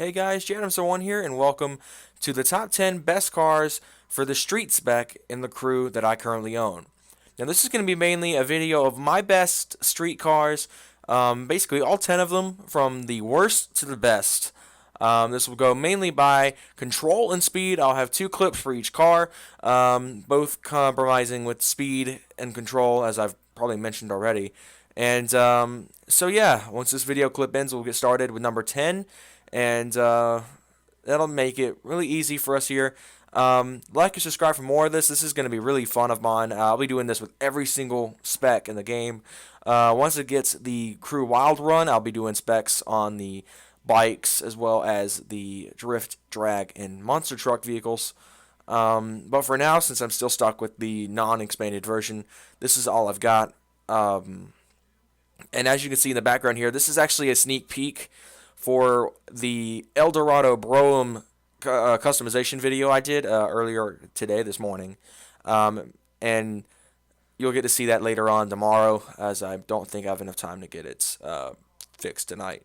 Hey guys, Jadamson1 here, and welcome to the top 10 best cars for the street spec in the crew that I currently own. Now this is going to be mainly a video of my best street cars, basically all 10 of them from the worst to the best. This will go mainly by control and speed. I'll have two clips for each car, both compromising with speed and control, as I've probably mentioned already. And so yeah, once this video clip ends, we'll get started with number 10. And that'll make it really easy for us here. Like and subscribe for more of this. This is going to be really fun of mine. I'll be doing this with every single spec in the game. Once it gets the crew wild run, I'll be doing specs on the bikes as well as the drift, drag, and monster truck vehicles. But for now, since I'm still stuck with the non-expanded version, this is all I've got. And as you can see in the background here, this is actually a sneak peek for the Eldorado Brougham customization video I did earlier today, this morning. And you'll get to see that later on tomorrow, as I don't think I have enough time to get it fixed tonight.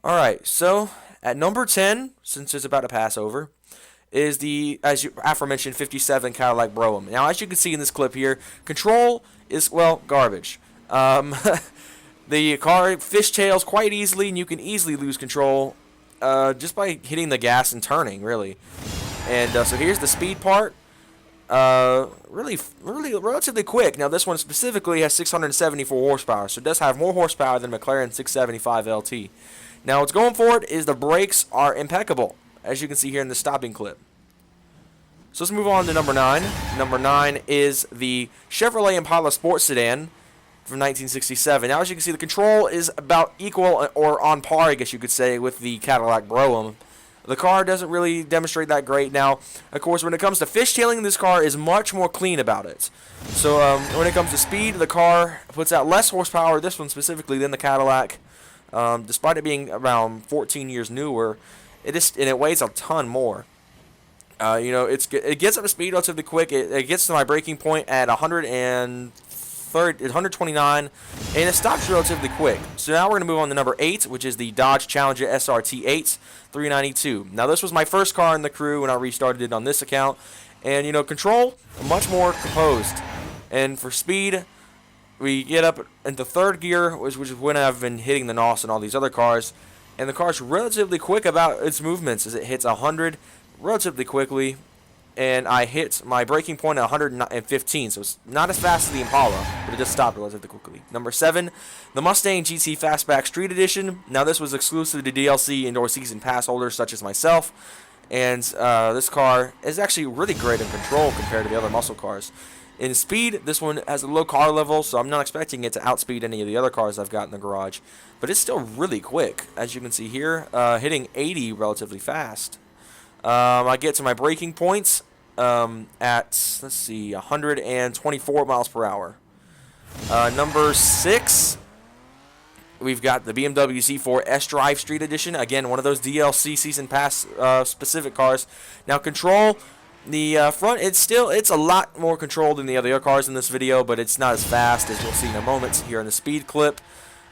Alright, so at number 10, since it's about to pass over, is the, as you aforementioned, 57 Cadillac Brougham. Now, as you can see in this clip here, control is, well, garbage. The car fishtails quite easily, and you can easily lose control just by hitting the gas and turning, really. And so here's the speed part. Really relatively quick. Now, this one specifically has 674 horsepower, so it does have more horsepower than McLaren 675 LT. Now, what's going for it is the brakes are impeccable, as you can see here in the stopping clip. So let's move on to number 9. Number 9 is the Chevrolet Impala Sports Sedan from 1967. Now, as you can see, the control is about equal or on par, I guess you could say, with the Cadillac Brougham. The car doesn't really demonstrate that great. Now, of course, when it comes to fishtailing, this car is much more clean about it. So, when it comes to speed, the car puts out less horsepower, this one specifically, than the Cadillac. Despite it being around 14 years newer, and it weighs a ton more. It gets up to speed relatively quick. It gets to my braking point at 129, and it stops relatively quick. So now we're going to move on to number 8, which is the Dodge Challenger SRT8 392. Now, this was my first car in the crew when I restarted it on this account, and control, much more composed. And for speed, we get up into third gear, which is when I've been hitting the NOS and all these other cars, and the car's relatively quick about its movements as it hits 100 relatively quickly. And I hit my braking point at 115, so it's not as fast as the Impala, but it just stopped relatively quickly. Number 7, the Mustang GT Fastback Street Edition. Now, this was exclusive to DLC and/or season pass holders such as myself, and this car is actually really great in control compared to the other muscle cars. In speed, this one has a low car level, so I'm not expecting it to outspeed any of the other cars I've got in the garage, but it's still really quick, as you can see here, hitting 80 relatively fast. I get to my braking points at, let's see, 124 miles per hour. Number 6, we've got the BMW Z4 S-Drive Street Edition. Again, one of those DLC Season Pass specific cars. Now, control, the front, it's a lot more controlled than the other cars in this video, but it's not as fast, as you'll see in a moment here in the speed clip.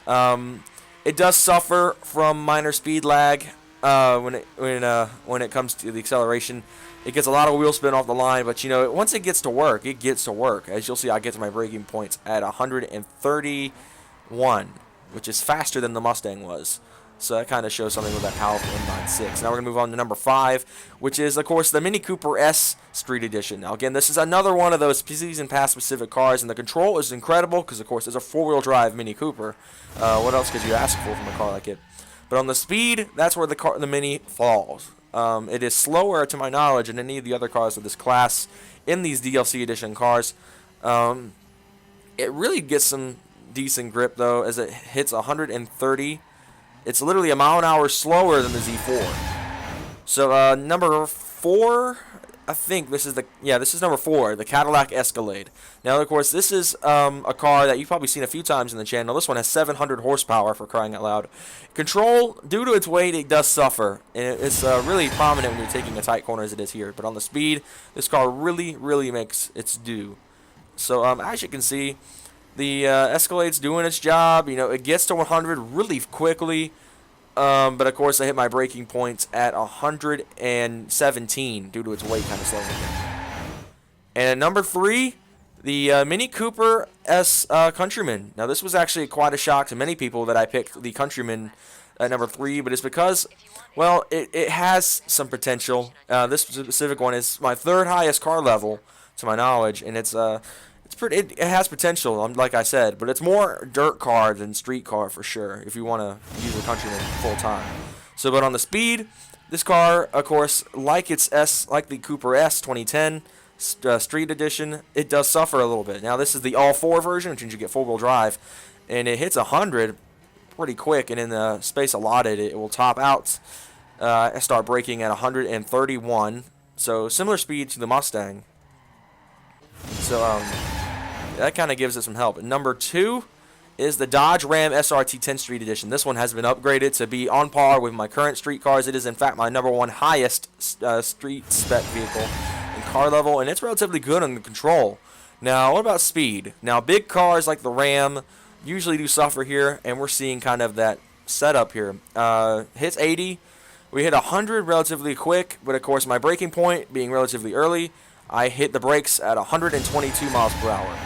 It does suffer from minor speed lag. When it comes to the acceleration, it gets a lot of wheel spin off the line, but once it gets to work, it gets to work. As you'll see, I get to my braking points at 131, which is faster than the Mustang was. So that kind of shows something with that powerful inline-six. Now we're going to move on to number 5, which is, of course, the Mini Cooper S Street Edition. Now, again, this is another one of those season pass specific cars, and the control is incredible because, of course, it's a four-wheel drive Mini Cooper. What else could you ask for from a car like it? But on the speed, that's where the Mini falls. It is slower, to my knowledge, than any of the other cars of this class in these DLC edition cars. It really gets some decent grip, though, as it hits 130. It's literally a mile an hour slower than the Z4. So number 4, I think this is number 4, the Cadillac Escalade. Now, of course, this is a car that you've probably seen a few times in the channel. This one has 700 horsepower, for crying out loud. Control, due to its weight, it does suffer, and it's really prominent when you're taking a tight corner as it is here. But on the speed, this car really, really makes its due. So as you can see, the Escalade's doing its job. It gets to 100 really quickly. But of course, I hit my braking points at 117 due to its weight kind of slowing it down. And at number 3, the Mini Cooper S Countryman. Now, this was actually quite a shock to many people that I picked the Countryman at number 3, but it's because, well, it has some potential. This specific one is my 3rd highest car level, to my knowledge, and it's pretty. It has potential, like I said, but it's more dirt car than street car for sure. If you want to use a Countryman full time. So, but on the speed, this car, of course, like the Cooper S 2010. Street edition, it does suffer a little bit. Now this is the all-4 version, which means you get 4-wheel drive, and it hits 100 pretty quick, and in the space allotted, it will top out. Start braking at 131, so similar speed to the Mustang. So that kind of gives it some help. Number 2 is the Dodge Ram SRT 10 Street Edition. This one has been upgraded to be on par with my current street cars. It is in fact my number 1 highest street spec vehicle in car level, and it's relatively good on the control. Now, what about speed? Now, big cars like the Ram usually do suffer here, and we're seeing kind of that setup here. Hits 80. We hit 100 relatively quick, but of course my braking point being relatively early, I hit the brakes at 122 miles per hour.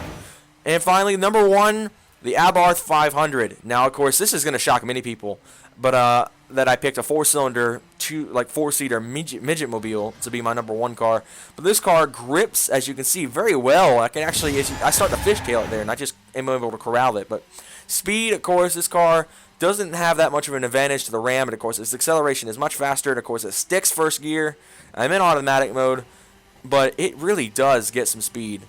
And finally, number 1, the Abarth 500. Now, of course, this is going to shock many people, but that I picked a 4-cylinder, 4-seater midget mobile to be my number 1 car. But this car grips, as you can see, very well. I can actually, I start to fishtail it there, and I just am able to corral it. But speed, of course, this car doesn't have that much of an advantage to the Ram, but of course, its acceleration is much faster. And of course, it sticks first gear. I'm in automatic mode, but it really does get some speed.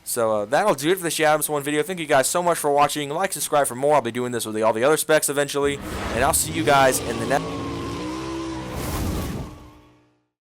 So that'll do it for the Adams 1 video. Thank you guys so much for watching. Like, subscribe for more. I'll be doing this with all the other specs eventually. And I'll see you guys in the next